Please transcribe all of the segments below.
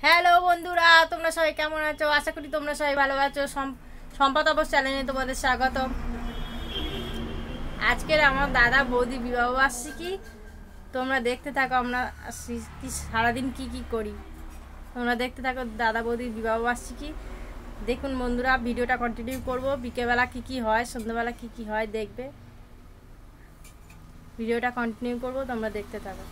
Hello বন্ধুরা, তোমরা সবাই কেমন আছো? আশা করি তোমরা সবাই ভালো আছো। সম্পদ অবশ্য চ্যানেলে তোমাদের স্বাগতম। আজকের আমার দাদা বৌদি বিবাহবার্ষিকী। তোমরা দেখতে থাকো আমরা সারাদিন কি করি। তোমরা দেখতে থাকো দাদা বৌদির বিবাহবার্ষিকী। দেখুন বন্ধুরা, ভিডিওটা কন্টিনিউ করব। বিকেলবেলা কি হয়, সন্ধ্যাবেলা কি হয় দেখবে। ভিডিওটা কন্টিনিউ করব, তোমরা দেখতে থাকো।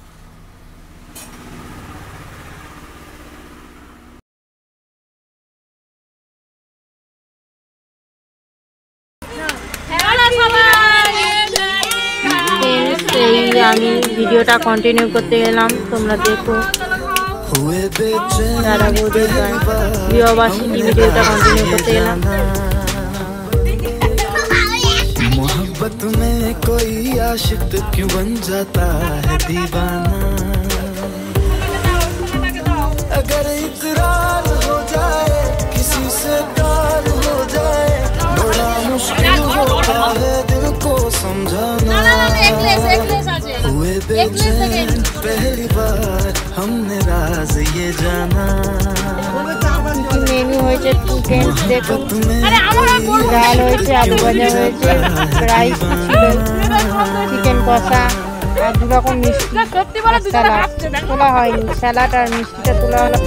আমি ভিডিওটা কন্টিনিউ করতে গেলাম, তোমরা দেখো। দাদা বৌদির বিবাহবার্ষিকী ভিডিওটা কন্টিনিউ করতে গেলাম। मोहब्बत में कोई आशिक क्यों बन जाता है दीवाना। अगर इकरार हो जाए किसी से प्यार हो जाए बड़ा मुश्किल होता है दिल को समझाना। हुए बेचैन पहली बार हमने राज ये जाना। মেনু হয়েছে চিকেন, দেখুন ডাল হয়েছে, আলু ভাজা হয়েছে, রাইস ছিল, চিকেন কষা আর 2 রকম মিষ্টি, স্যালাড তোলা হয়নি, স্যালাড আর মিষ্টিটা তোলা হলো।